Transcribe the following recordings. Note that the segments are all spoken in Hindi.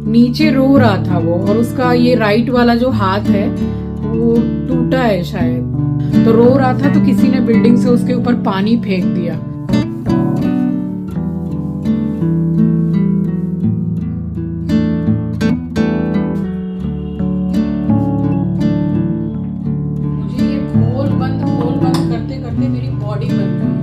नीचे रो रहा था वो, और उसका ये राइट वाला जो हाथ है वो टूटा है शायद, तो रो रहा था, तो किसी ने बिल्डिंग से उसके ऊपर पानी फेंक दिया। मुझे ये खोल बंद करते करते मेरी बॉडी बन गई।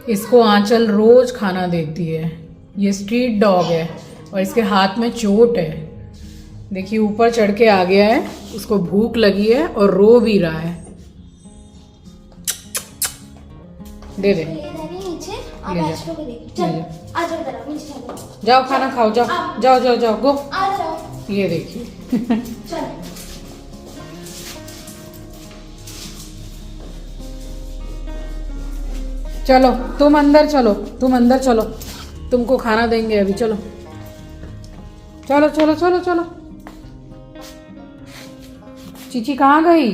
इसको आंचल रोज खाना देती है। ये स्ट्रीट डॉग है और इसके हाथ में चोट है। देखिए ऊपर चढ़ के आ गया है, उसको भूख लगी है और रो भी रहा है। दे दे, जाओ खाना खाओ, जाओ जाओ जाओ जाओ गो। ये देखिए चलो तुम अंदर चलो, तुम अंदर चलो, तुमको खाना देंगे अभी। चलो चलो चलो चलो चलो। चीची कहाँ गई?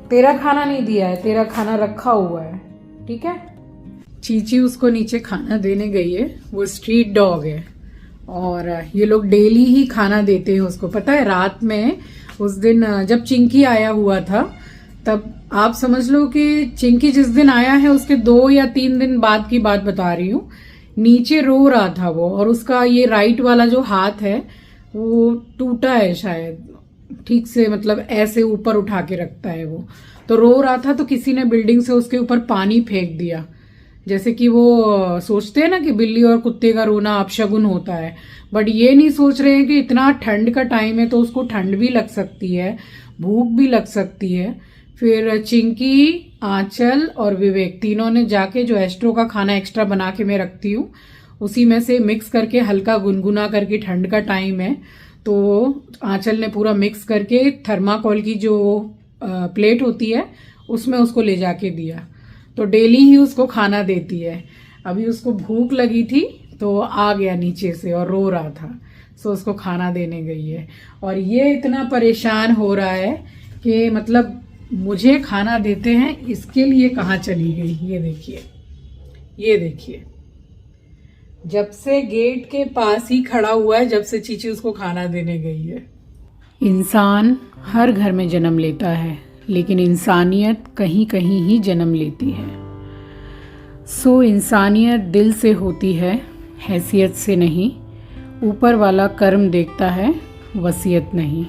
तेरा खाना नहीं दिया है, तेरा खाना रखा हुआ है, ठीक है। चीची उसको नीचे खाना देने गई है। वो स्ट्रीट डॉग है और ये लोग डेली ही खाना देते हैं उसको। पता है रात में उस दिन जब चिंकी आया हुआ था, तब आप समझ लो कि चिंकी जिस दिन आया है उसके 2 या 3 दिन बाद की बात बता रही हूँ। नीचे रो रहा था वो, और उसका ये राइट वाला जो हाथ है वो टूटा है शायद, ठीक से मतलब ऐसे ऊपर उठा के रखता है वो, तो रो रहा था, तो किसी ने बिल्डिंग से उसके ऊपर पानी फेंक दिया। जैसे कि वो सोचते हैं ना कि बिल्ली और कुत्ते का रोना अपशगुन होता है, बट ये नहीं सोच रहे हैं कि इतना ठंड का टाइम है तो उसको ठंड भी लग सकती है, भूख भी लग सकती है। फिर चिंकी, आंचल और विवेक तीनों ने जाके जो एस्ट्रो का खाना एक्स्ट्रा बना के मैं रखती हूँ उसी में से मिक्स करके हल्का गुनगुना करके, ठंड का टाइम है तो आंचल ने पूरा मिक्स करके थर्माकोल की जो प्लेट होती है उसमें उसको ले जाके दिया। तो डेली ही उसको खाना देती है। अभी उसको भूख लगी थी तो आ गया नीचे से और रो रहा था, सो उसको खाना देने गई है। और ये इतना परेशान हो रहा है कि मतलब मुझे खाना देते हैं इसके लिए कहाँ चली गई। ये देखिए, ये देखिए, जब से गेट के पास ही खड़ा हुआ है, जब से चीची उसको खाना देने गई है। इंसान हर घर में जन्म लेता है, लेकिन इंसानियत कहीं कहीं ही जन्म लेती है। सो इंसानियत दिल से होती है, हैसियत से नहीं। ऊपर वाला कर्म देखता है, वसीयत नहीं।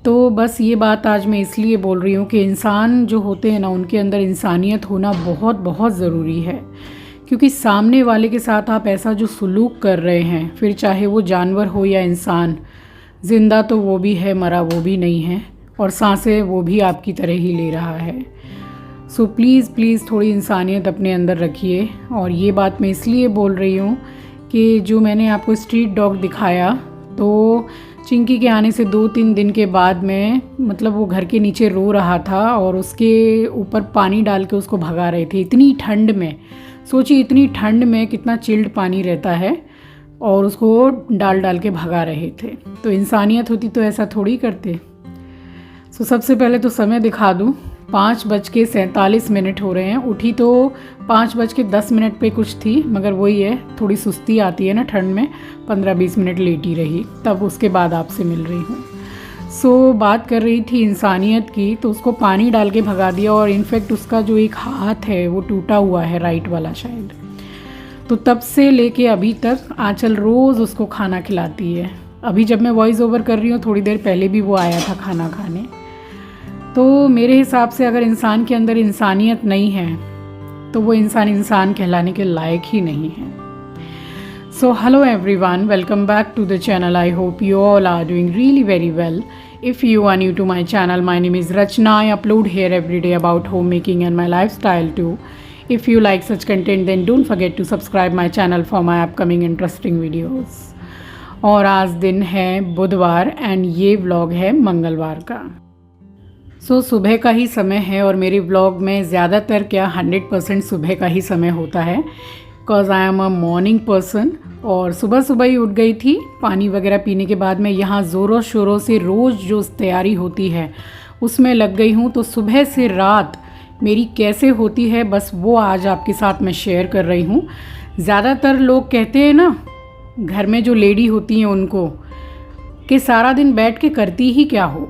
तो बस ये बात आज मैं इसलिए बोल रही हूँ कि इंसान जो होते हैं ना, उनके अंदर इंसानियत होना बहुत बहुत ज़रूरी है। क्योंकि सामने वाले के साथ आप ऐसा जो सलूक कर रहे हैं, फिर चाहे वो जानवर हो या इंसान, ज़िंदा तो वो भी है, मरा वो भी नहीं है, और सांसें वो भी आपकी तरह ही ले रहा है। सो प्लीज़ प्लीज़ थोड़ी इंसानियत अपने अंदर रखिए। और ये बात मैं इसलिए बोल रही हूँ कि जो मैंने आपको स्ट्रीट डॉग दिखाया, तो चिंकी के आने से 2-3 दिन के बाद में मतलब वो घर के नीचे रो रहा था और उसके ऊपर पानी डाल के उसको भगा रहे थे इतनी ठंड में। सोचिए इतनी ठंड में कितना चिल्ड पानी रहता है, और उसको डाल डाल के भगा रहे थे। तो इंसानियत होती तो ऐसा थोड़ी करते। सो सबसे पहले तो समय दिखा दूँ, 5:47 हो रहे हैं। उठी तो 5:10 पे कुछ थी, मगर वही है, थोड़ी सुस्ती आती है ना ठंड में, 15-20 मिनट लेटी रही, तब उसके बाद आपसे मिल रही हूँ। सो बात कर रही थी इंसानियत की, तो उसको पानी डाल के भगा दिया, और इनफैक्ट उसका जो एक हाथ है वो टूटा हुआ है, राइट वाला शायद। तो तब से लेके अभी तक आंचल रोज़ उसको खाना खिलाती है। अभी जब मैं वॉइस ओवर कर रही हूँ, थोड़ी देर पहले भी वो आया था खाना खाने। तो मेरे हिसाब से अगर इंसान के अंदर इंसानियत नहीं है तो वो इंसान कहलाने के लायक ही नहीं है। So hello everyone, welcome back to the channel. I hope you all are doing really very well. If you are new to my channel, my name is Rachna. I upload here every day about homemaking and my lifestyle too. If you like such content, then don't forget to subscribe my channel for my upcoming interesting videos. और आज दिन है बुधवार एंड ये व्लॉग है मंगलवार का। सुबह का ही समय है और मेरे व्लॉग में ज़्यादातर क्या 100% सुबह का ही समय होता है, because I am a morning person. और सुबह सुबह ही उठ गई थी, पानी वगैरह पीने के बाद मैं यहाँ ज़ोरों शोरों से रोज़ जो तैयारी होती है उसमें लग गई हूँ। तो सुबह से रात मेरी कैसे होती है बस वो आज आपके साथ मैं शेयर कर रही हूँ। ज़्यादातर लोग कहते हैं ना, घर में जो लेडी होती हैं उनको, कि सारा दिन बैठ के करती ही क्या हो।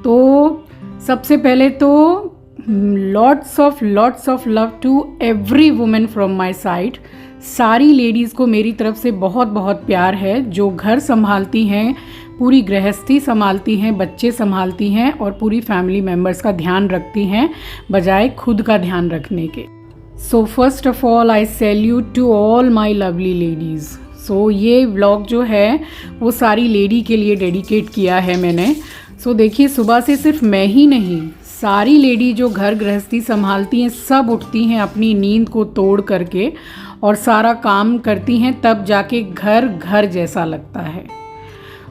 तो सबसे पहले तो lots of love to every women from my side. सारी लेडीज़ को मेरी तरफ से बहुत बहुत प्यार है, जो घर संभालती हैं, पूरी गृहस्थी संभालती हैं, बच्चे संभालती हैं और पूरी फैमिली मेम्बर्स का ध्यान रखती हैं बजाय खुद का ध्यान रखने के। So first of all I salute to all my lovely ladies. So ये व्लॉग जो है वो सारी लेडी के लिए डेडिकेट किया है मैंने। सो देखिए, सुबह से सिर्फ मैं ही नहीं, सारी लेडी जो घर गृहस्थी संभालती हैं सब उठती हैं अपनी नींद को तोड़ करके और सारा काम करती हैं, तब जाके घर घर जैसा लगता है।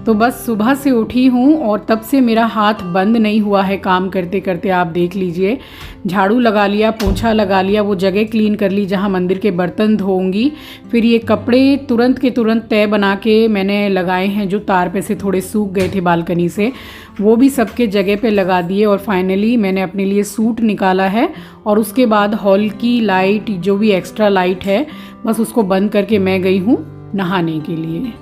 तो बस सुबह से उठी हूँ और तब से मेरा हाथ बंद नहीं हुआ है काम करते करते। आप देख लीजिए, झाड़ू लगा लिया, पोछा लगा लिया, वो जगह क्लीन कर ली जहाँ मंदिर के बर्तन धोऊंगी। फिर ये कपड़े तुरंत के तुरंत तय बना के मैंने लगाए हैं, जो तार पे से थोड़े सूख गए थे बालकनी से, वो भी सबके जगह पे लगा दिए। और फाइनली मैंने अपने लिए सूट निकाला है और उसके बाद हॉल की लाइट, जो भी एक्स्ट्रा लाइट है, बस उसको बंद करके मैं गई हूँ नहाने के लिए।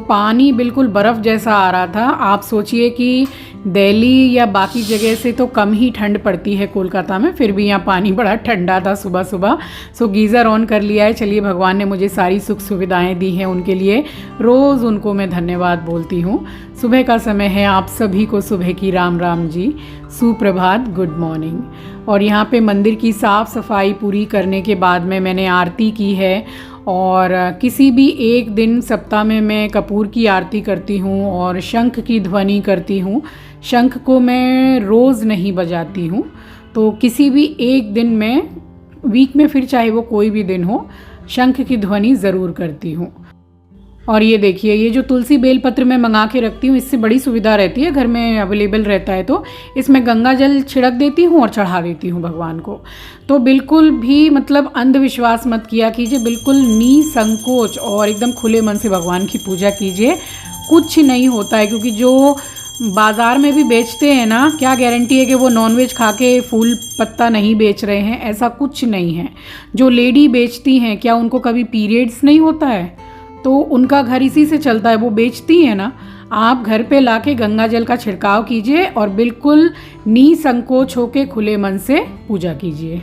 पानी बिल्कुल बर्फ़ जैसा आ रहा था। आप सोचिए कि दिल्ली या बाकी जगह से तो कम ही ठंड पड़ती है कोलकाता में, फिर भी यहाँ पानी बड़ा ठंडा था सुबह सुबह। गीज़र ऑन कर लिया है। चलिए, भगवान ने मुझे सारी सुख सुविधाएं दी हैं, उनके लिए रोज़ उनको मैं धन्यवाद बोलती हूँ। सुबह का समय है, आप सभी को सुबह की राम राम जी, सुप्रभात, गुड मॉर्निंग। और यहाँ पे मंदिर की साफ़ सफाई पूरी करने के बाद में मैंने आरती की है। और किसी भी एक दिन सप्ताह में मैं कपूर की आरती करती हूँ और शंख की ध्वनि करती हूँ। शंख को मैं रोज़ नहीं बजाती हूँ, तो किसी भी एक दिन में, वीक में, फिर चाहे वो कोई भी दिन हो, शंख की ध्वनि ज़रूर करती हूँ। और ये देखिए, ये जो तुलसी बेलपत्र मैं मंगा के रखती हूँ, इससे बड़ी सुविधा रहती है, घर में अवेलेबल रहता है, तो इसमें गंगा जल छिड़क देती हूँ और चढ़ा देती हूँ भगवान को। तो बिल्कुल भी मतलब अंधविश्वास मत किया कीजिए, बिल्कुल निसंकोच और एकदम खुले मन से भगवान की पूजा कीजिए। कुछ नहीं होता है, क्योंकि जो बाज़ार में भी बेचते हैं ना, क्या गारंटी है कि वो नॉनवेज खा के फूल पत्ता नहीं बेच रहे हैं? ऐसा कुछ नहीं है। जो लेडी बेचती हैं, क्या उनको कभी पीरियड्स नहीं होता है? तो उनका घर इसी से चलता है, वो बेचती है ना। आप घर पे लाके गंगा जल का छिड़काव कीजिए और बिल्कुल निसंकोच होके खुले मन से पूजा कीजिए।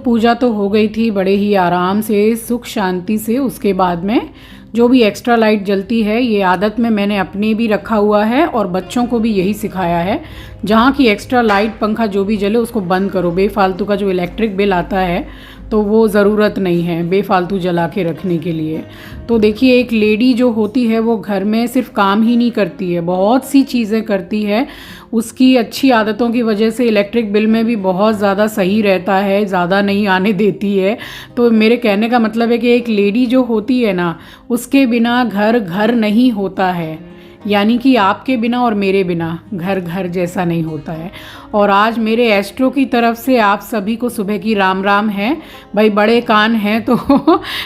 पूजा तो हो गई थी बड़े ही आराम से, सुख शांति से। उसके बाद में जो भी एक्स्ट्रा लाइट जलती है, ये आदत में मैंने अपने भी रखा हुआ है और बच्चों को भी यही सिखाया है। जहाँ की एक्स्ट्रा लाइट, पंखा जो भी जले उसको बंद करो। बेफालतू का जो इलेक्ट्रिक बिल आता है तो वो ज़रूरत नहीं है बेफालतू जला के रखने के लिए। तो देखिए, एक लेडी जो होती है वो घर में सिर्फ काम ही नहीं करती है, बहुत सी चीज़ें करती है। उसकी अच्छी आदतों की वजह से इलेक्ट्रिक बिल में भी बहुत ज़्यादा सही रहता है, ज़्यादा नहीं आने देती है। तो मेरे कहने का मतलब है कि एक लेडी जो होती है ना, उसके बिना घर घर नहीं होता है। यानी कि आपके बिना और मेरे बिना घर घर जैसा नहीं होता है। और आज मेरे एस्ट्रो की तरफ से आप सभी को सुबह की राम राम है। भाई, बड़े कान हैं तो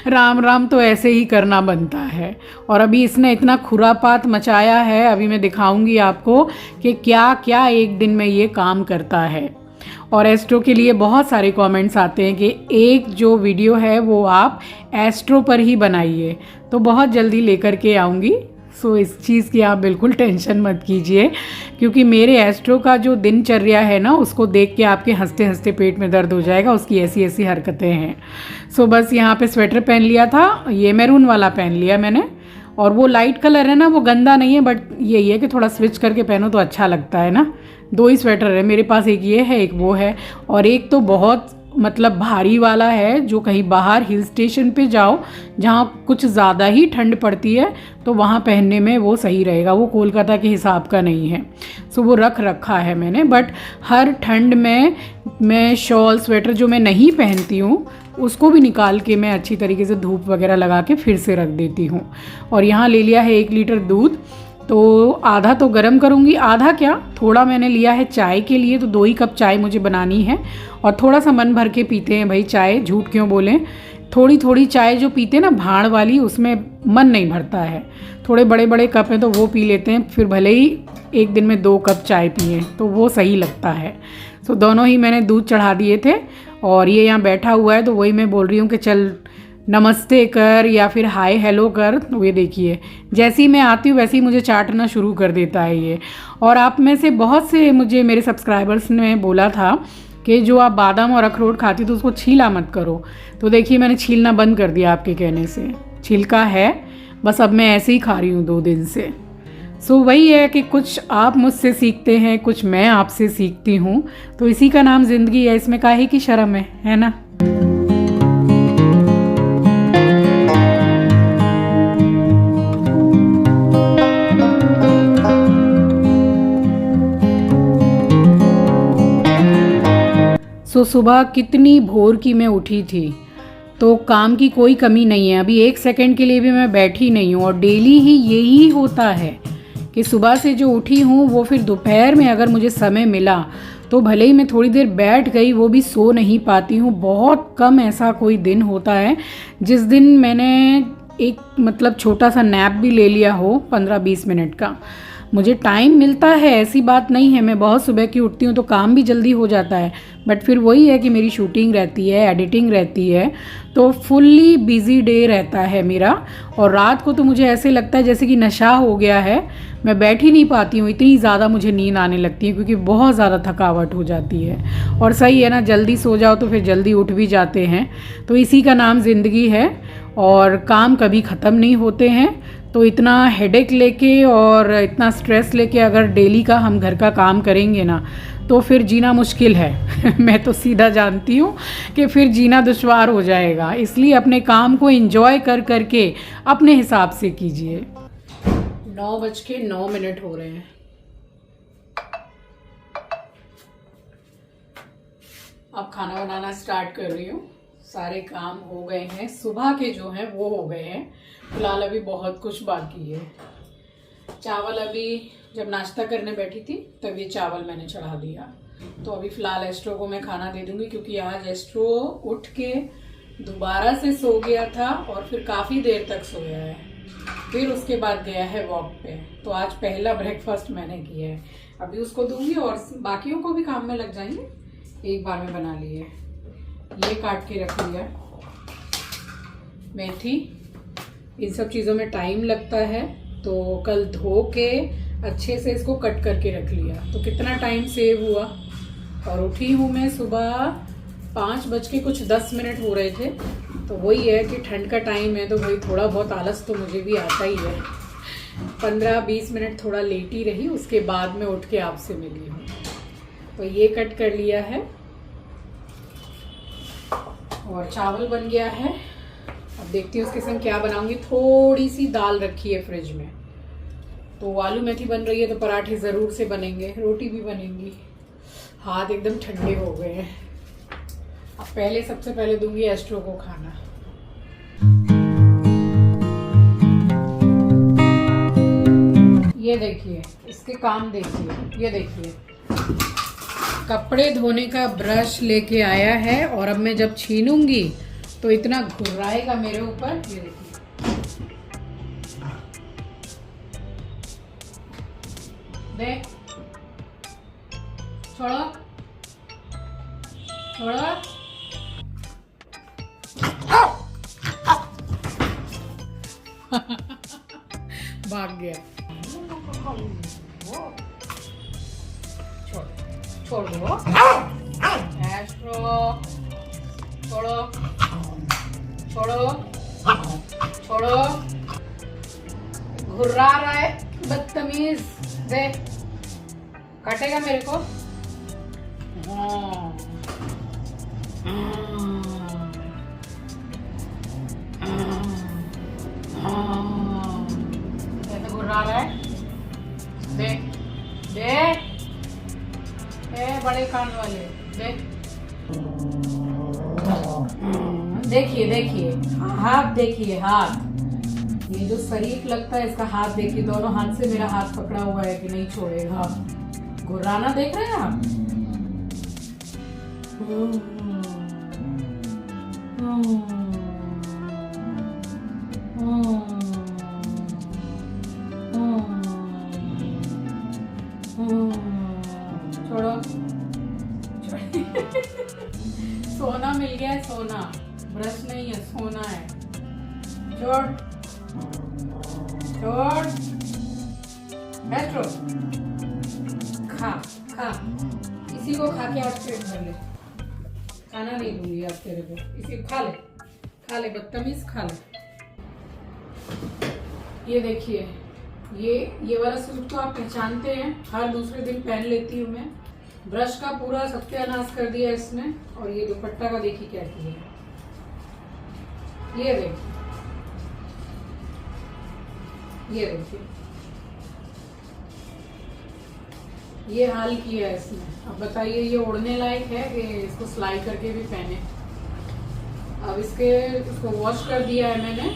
राम राम तो ऐसे ही करना बनता है। और अभी इसने इतना खुरापात मचाया है, अभी मैं दिखाऊंगी आपको कि क्या क्या एक दिन में ये काम करता है। और एस्ट्रो के लिए बहुत सारे कमेंट्स आते हैं कि एक जो वीडियो है वो आप एस्ट्रो पर ही बनाइए, तो बहुत जल्दी लेकर के आऊँगी। सो इस चीज़ की आप बिल्कुल टेंशन मत कीजिए, क्योंकि मेरे एस्ट्रो का जो दिनचर्या है ना, उसको देख के आपके हंसते हंसते पेट में दर्द हो जाएगा। उसकी ऐसी ऐसी हरकतें हैं। सो बस यहाँ पे स्वेटर पहन लिया था, ये मैरून वाला पहन लिया मैंने। और वो लाइट कलर है ना, वो गंदा नहीं है, बट यही है कि थोड़ा स्विच करके पहनो तो अच्छा लगता है ना। 2 ही स्वेटर है मेरे पास, एक ये है, एक वो है। और एक तो बहुत मतलब भारी वाला है, जो कहीं बाहर हिल स्टेशन पे जाओ जहाँ कुछ ज़्यादा ही ठंड पड़ती है तो वहाँ पहनने में वो सही रहेगा, वो कोलकाता के हिसाब का नहीं है। सो वो रख रखा है मैंने। बट हर ठंड में मैं शॉल स्वेटर जो मैं नहीं पहनती हूँ उसको भी निकाल के मैं अच्छी तरीके से धूप वगैरह लगा के फिर से रख देती हूँ। और यहाँ ले लिया है 1 लीटर दूध, तो आधा तो गर्म करूँगी, आधा क्या थोड़ा मैंने लिया है चाय के लिए, तो 2 ही कप चाय मुझे बनानी है। और थोड़ा सा मन भर के पीते हैं भाई चाय, झूठ क्यों बोलें। थोड़ी थोड़ी चाय जो पीते हैं ना भाड़ वाली, उसमें मन नहीं भरता है। थोड़े बड़े बड़े कप हैं तो वो पी लेते हैं, फिर भले ही एक दिन में 2 कप चाय पिए तो वो सही लगता है। तो दोनों ही मैंने दूध चढ़ा दिए थे और ये यहाँ बैठा हुआ है, तो वही मैं बोल रही हूँ कि चल नमस्ते कर या फिर हाय हेलो कर। तो ये देखिए जैसे ही मैं आती हूँ वैसे ही मुझे चाटना शुरू कर देता है ये। और आप में से बहुत से मुझे मेरे सब्सक्राइबर्स ने बोला था कि जो आप बादाम और अखरोट खाती तो उसको छीला मत करो, तो देखिए मैंने छीलना बंद कर दिया आपके कहने से। छिलका है, बस अब मैं ऐसे ही खा रही हूँ 2 दिन से। सो वही है कि कुछ आप मुझसे सीखते हैं, कुछ मैं आपसे सीखती हूँ, तो इसी का नाम ज़िंदगी है, इसमें काहे की शर्म है ना। सो सुबह कितनी भोर की मैं उठी थी, तो काम की कोई कमी नहीं है। अभी 1 सेकंड के लिए भी मैं बैठी नहीं हूँ। और डेली ही यही होता है कि सुबह से जो उठी हूँ वो फिर दोपहर में अगर मुझे समय मिला तो भले ही मैं थोड़ी देर बैठ गई, वो भी सो नहीं पाती हूँ। बहुत कम ऐसा कोई दिन होता है जिस दिन मैंने एक मतलब छोटा सा नैप भी ले लिया हो 15-20 मिनट का। मुझे टाइम मिलता है, ऐसी बात नहीं है, मैं बहुत सुबह की उठती हूँ तो काम भी जल्दी हो जाता है। बट फिर वही है कि मेरी शूटिंग रहती है, एडिटिंग रहती है, तो फुल्ली बिजी डे रहता है मेरा। और रात को तो मुझे ऐसे लगता है जैसे कि नशा हो गया है, मैं बैठ ही नहीं पाती हूँ, इतनी ज़्यादा मुझे नींद आने लगती है क्योंकि बहुत ज़्यादा थकावट हो जाती है। और सही है ना, जल्दी सो जाओ तो फिर जल्दी उठ भी जाते हैं, तो इसी का नाम ज़िंदगी है। और काम कभी ख़त्म नहीं होते हैं, तो इतना हेडेक लेके और इतना स्ट्रेस लेके अगर डेली का हम घर का काम करेंगे ना तो फिर जीना मुश्किल है। मैं तो सीधा जानती हूँ कि फिर जीना दुश्वार हो जाएगा। इसलिए अपने काम को एंजॉय कर करके अपने हिसाब से कीजिए। 9:09 हो रहे हैं। अब खाना बनाना स्टार्ट कर रही हूँ। सारे काम हो गए हैं, सुबह के जो हैं वो हो गए हैं, फिलहाल अभी बहुत कुछ बाकी है। चावल अभी जब नाश्ता करने बैठी थी तब ये चावल मैंने चढ़ा दिया, तो अभी फ़िलहाल एस्ट्रो को मैं खाना दे दूंगी क्योंकि आज एस्ट्रो उठ के दोबारा से सो गया था और फिर काफ़ी देर तक सोया है, फिर उसके बाद गया है वॉक पे। तो आज पहला ब्रेकफास्ट मैंने किया है, अभी उसको दूंगी और बाकियों को भी काम में लग जाएंगे। एक बार में बना लिए, ये काट के रख लिया, मेथी, इन सब चीज़ों में टाइम लगता है तो कल धो के अच्छे से इसको कट करके रख लिया, तो कितना टाइम सेव हुआ। और उठी हूँ मैं सुबह 5:10 हो रहे थे, तो वही है कि ठंड का टाइम है तो वही थोड़ा बहुत आलस तो मुझे भी आता ही है। 15-20 मिनट थोड़ा लेट ही रही, उसके बाद में उठ के आपसे मिली हूँ। तो ये कट कर लिया है और चावल बन गया है। अब देखती हूँ उसके संग क्या बनाऊंगी। थोड़ी सी दाल रखी है फ्रिज में, तो आलू मेथी बन रही है, तो पराठे ज़रूर से बनेंगे, रोटी भी बनेंगी। हाथ एकदम ठंडे हो गए हैं। अब पहले सबसे पहले दूंगी एस्ट्रो को खाना। ये देखिए इसके काम देखिए, ये देखिए कपड़े धोने का ब्रश लेके आया है और अब मैं जब छीनूंगी तो इतना घुर्राएगा मेरे ऊपर। ये देखिए देख, छोड़ो छोड़ो, भाग गया। छोड़ दो एस्ट्रो, छोड़ो छोड़ो छोड़ो, घुर्रा रहा है बदतमीज। दे, काटेगा मेरे को। हाँ कैसे घुर्रा रहा है, देख देख, बड़े कान वाले देख, देखिए देखिए हाथ, देखिए हाथ, ये जो शरीफ लगता है इसका हाथ देखिए, दोनों हाथ से मेरा हाथ पकड़ा हुआ है कि नहीं छोड़ेगा। घुर्राना देख रहे हैं आप। छोड़ो सोना मिल गया है, सोना, ब्रश नहीं है, सोना है। छोड़ छोड़, बैठो, खा खा, इसी को खा के आप पेट भर ले, खाना नहीं दूंगी आप तेरे को, इसी खा ले बदतमीज, खा ले। ये देखिए, ये वाला सूट तो आप पहचानते हैं, हर दूसरे दिन पहन लेती हूँ मैं। ब्रश का पूरा सत्यानाश कर दिया इसने, और ये दुपट्टा का देखिए क्या किया है, ये देखिए, ये देखिए, ये हाल किया है इसने। अब बताइए ये ओढ़ने लायक है कि इसको सिलाई करके भी पहने। अब इसको वॉश कर दिया है मैंने,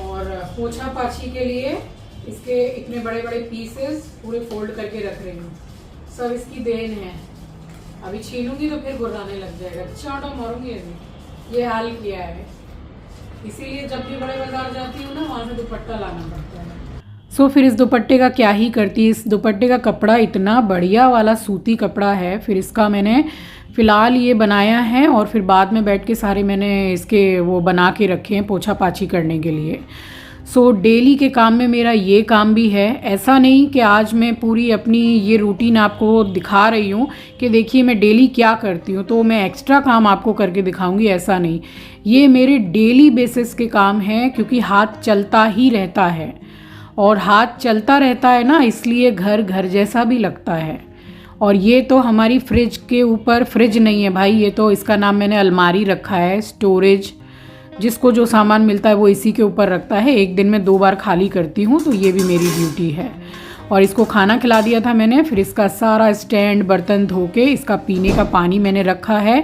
और पोछा पाछी के लिए इसके इतने बड़े बड़े पीसेस पूरे फोल्ड करके रख रही हूँ। सब इसकी देन है, अभी छीनूंगी तो फिर गुर्राने लग जाएगा, चाटा मारूंगी अभी। ये हाल किया है, इसीलिए जब भी बड़े बाजार जाती हूँ ना, वहाँ से दुपट्टा लाना पड़ता है। सो फिर इस दुपट्टे का क्या ही करती, इस दुपट्टे का कपड़ा इतना बढ़िया वाला सूती कपड़ा है। फिर इसका मैंने फ़िलहाल ये बनाया है, और फिर बाद में बैठ के सारे मैंने इसके वो बना के रखे हैं पोछा पाछी करने के लिए। सो डेली के काम में मेरा ये काम भी है। ऐसा नहीं कि आज मैं पूरी अपनी ये रूटीन आपको दिखा रही हूँ कि देखिए मैं डेली क्या करती हूँ तो मैं एक्स्ट्रा काम आपको करके दिखाऊंगी, ऐसा नहीं। ये मेरे डेली बेसिस के काम हैं, क्योंकि हाथ चलता ही रहता है, और हाथ चलता रहता है ना, इसलिए घर घर जैसा भी लगता है। और ये तो हमारी फ्रिज के ऊपर, फ्रिज नहीं है भाई, ये तो इसका नाम मैंने अलमारी रखा है, स्टोरेज। जिसको जो सामान मिलता है वो इसी के ऊपर रखता है। एक दिन में 2 बार खाली करती हूँ, तो ये भी मेरी ड्यूटी है। और इसको खाना खिला दिया था मैंने, फिर इसका सारा स्टैंड बर्तन धो के इसका पीने का पानी मैंने रखा है।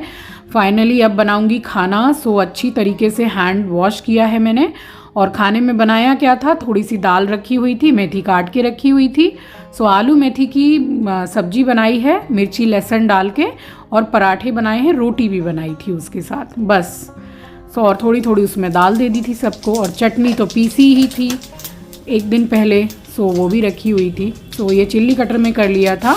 फाइनली अब बनाऊंगी खाना। सो अच्छी तरीके से हैंड वॉश किया है मैंने। और खाने में बनाया क्या था, थोड़ी सी दाल रखी हुई थी, मेथी काट के रखी हुई थी। सो आलू मेथी की सब्जी बनाई है, मिर्ची लहसुन डाल के, और पराठे बनाए हैं, रोटी भी बनाई थी उसके साथ, बस। सो और थोड़ी थोड़ी उसमें दाल दे दी थी सबको, और चटनी तो पीसी ही थी एक दिन पहले, सो वो भी रखी हुई थी। तो ये चिल्ली कटर में कर लिया था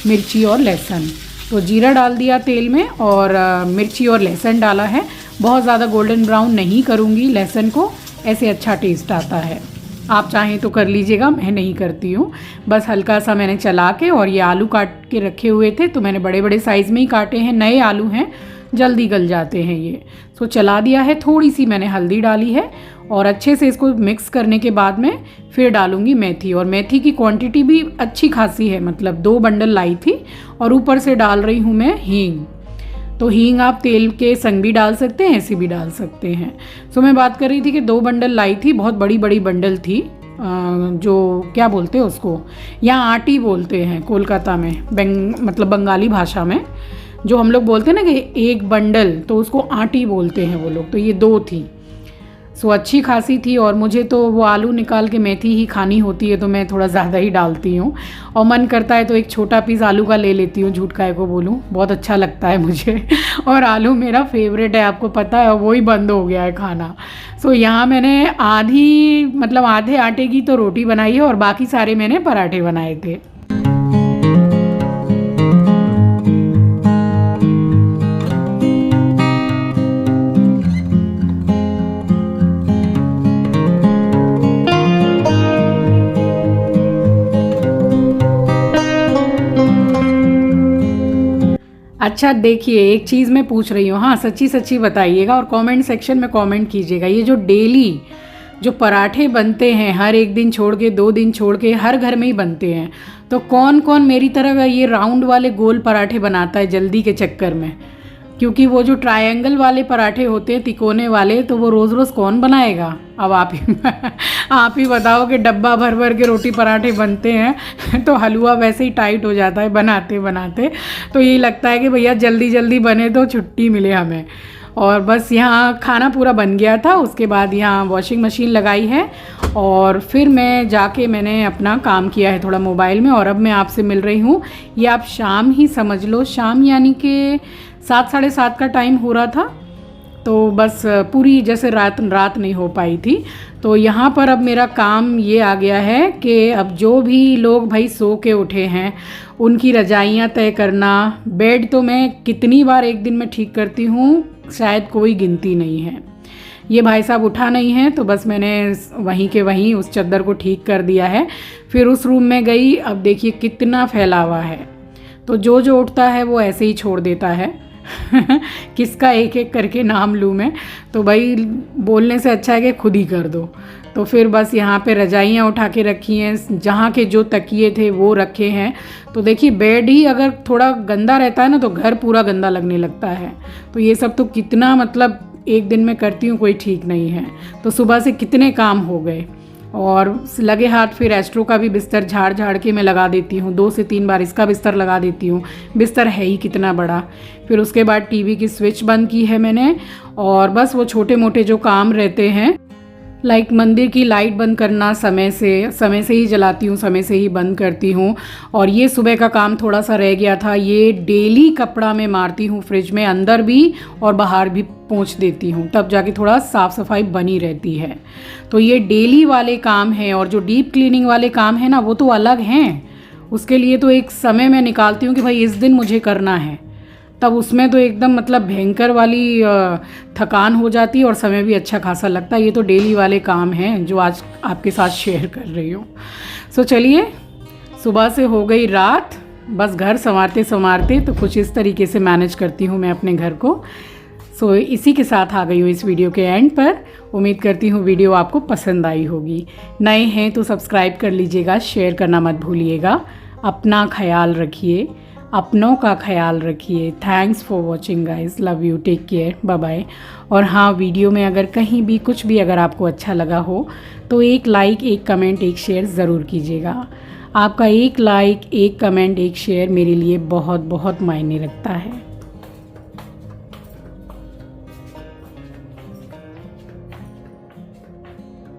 मिर्ची और लहसुन। तो जीरा डाल दिया तेल में, और मिर्ची और लहसुन डाला है। बहुत ज़्यादा गोल्डन ब्राउन नहीं करूँगी लहसुन को, ऐसे अच्छा टेस्ट आता है। आप चाहें तो कर लीजिएगा, मैं नहीं करती हूँ। बस हल्का सा मैंने चला के, और ये आलू काट के रखे हुए थे तो मैंने बड़े बड़े साइज़ में ही काटे हैं, नए आलू हैं, जल्दी गल जाते हैं ये। सो चला दिया है, थोड़ी सी मैंने हल्दी डाली है, और अच्छे से इसको मिक्स करने के बाद में फिर डालूंगी मेथी। और मेथी की क्वांटिटी भी अच्छी खासी है, मतलब 2 बंडल लाई थी, और ऊपर से डाल रही हूँ मैं हींग। तो हींग आप तेल के संग भी डाल सकते हैं, ऐसे भी डाल सकते हैं। सो मैं बात कर रही थी कि 2 बंडल लाई थी, बहुत बड़ी बड़ी बंडल थी, जो क्या बोलते हैं उसको, यहाँ आटी बोलते हैं कोलकाता में, मतलब बंगाली भाषा में जो हम लोग बोलते हैं ना कि एक बंडल, तो उसको आटी बोलते हैं वो लोग। तो ये 2 थी। सो अच्छी खासी थी, और मुझे तो वो आलू निकाल के मेथी ही खानी होती है, तो मैं थोड़ा ज़्यादा ही डालती हूँ। और मन करता है तो एक छोटा पीस आलू का ले लेती हूँ, झूठ काहे को बोलूँ, बहुत अच्छा लगता है मुझे। और आलू मेरा फेवरेट है, आपको पता है, वो ही बंद हो गया है खाना। सो यहाँ मैंने आधे आटे की तो रोटी बनाई है, और बाकी सारे मैंने पराठे बनाए थे। अच्छा देखिए, एक चीज़ मैं पूछ रही हूँ, हाँ सच्ची सच्ची बताइएगा, और कमेंट सेक्शन में कमेंट कीजिएगा। ये जो डेली जो पराठे बनते हैं, हर एक दिन छोड़ के, 2 दिन छोड़ के, हर घर में ही बनते हैं, तो कौन कौन मेरी तरह ये राउंड वाले गोल पराठे बनाता है जल्दी के चक्कर में? क्योंकि वो जो ट्रायंगल वाले पराठे होते हैं तिकोने वाले, तो वो रोज़ रोज़ कौन बनाएगा। अब आप ही आप ही बताओ कि डब्बा भर भर के रोटी पराठे बनते हैं तो हलवा वैसे ही टाइट हो जाता है बनाते बनाते। तो यही लगता है कि भैया जल्दी जल्दी बने तो छुट्टी मिले हमें। और बस यहाँ खाना पूरा बन गया था, उसके बाद यहाँ वॉशिंग मशीन लगाई है और फिर मैं जाके मैंने अपना काम किया है थोड़ा मोबाइल में। और अब मैं आपसे मिल रही हूँ, ये आप शाम ही समझ लो, शाम यानी कि 7 साढ़े 7 का टाइम हो रहा था। तो बस पूरी जैसे रात नहीं हो पाई थी। तो यहाँ पर अब मेरा काम ये आ गया है कि अब जो भी लोग भाई सो के उठे हैं उनकी रजाइयाँ तय करना। बेड तो मैं कितनी बार एक दिन में ठीक करती हूँ, शायद कोई गिनती नहीं है। ये भाई साहब उठा नहीं है तो बस मैंने वहीं के वहीं उस चादर को ठीक कर दिया है। फिर उस रूम में गई, अब देखिए कितना फैलावा है। तो जो उठता है वो ऐसे ही छोड़ देता है किसका एक एक करके नाम लूँ मैं, तो भाई बोलने से अच्छा है कि खुद ही कर दो। तो फिर बस यहाँ पे रजाइयाँ उठा के रखी हैं, जहाँ के जो तकिए थे वो रखे हैं। तो देखिए बेड ही अगर थोड़ा गंदा रहता है ना तो घर पूरा गंदा लगने लगता है। तो ये सब तो कितना मतलब एक दिन में करती हूँ, कोई ठीक नहीं है। तो सुबह से कितने काम हो गए। और लगे हाथ फिर एस्ट्रो का भी बिस्तर झाड़ के मैं लगा देती हूँ, 2 से 3 बार इसका बिस्तर लगा देती हूँ। बिस्तर है ही कितना बड़ा। फिर उसके बाद टीवी की स्विच बंद की है मैंने। और बस वो छोटे मोटे जो काम रहते हैं, लाइक मंदिर की लाइट बंद करना, समय से ही जलाती हूँ, समय से ही बंद करती हूँ। और ये सुबह का काम थोड़ा सा रह गया था, ये डेली कपड़ा मैं मारती हूँ फ्रिज में, अंदर भी और बाहर भी पोंछ देती हूँ, तब जाके थोड़ा साफ़ सफाई बनी रहती है। तो ये डेली वाले काम हैं। और जो डीप क्लीनिंग वाले काम हैं ना वो तो अलग हैं, उसके लिए तो एक समय मैं निकालती हूँ कि भाई इस दिन मुझे करना है। तब उसमें तो एकदम मतलब भयंकर वाली थकान हो जाती है और समय भी अच्छा खासा लगता है। ये तो डेली वाले काम हैं जो आज आपके साथ शेयर कर रही हूँ। सो चलिए, सुबह से हो गई रात, बस घर संवारते तो कुछ इस तरीके से मैनेज करती हूँ मैं अपने घर को। सो इसी के साथ आ गई हूँ इस वीडियो के एंड पर। उम्मीद करती हूँ वीडियो आपको पसंद आई होगी। नए हैं तो सब्सक्राइब कर लीजिएगा, शेयर करना मत भूलिएगा। अपना ख्याल रखिए, अपनों का ख्याल रखिए। Thanks for watching guys, love you, take care, bye bye. और हाँ, वीडियो में अगर कहीं भी कुछ भी अगर आपको अच्छा लगा हो तो एक लाइक, एक कमेंट, एक शेयर ज़रूर कीजिएगा। आपका एक लाइक, एक कमेंट, एक शेयर मेरे लिए बहुत बहुत मायने रखता है।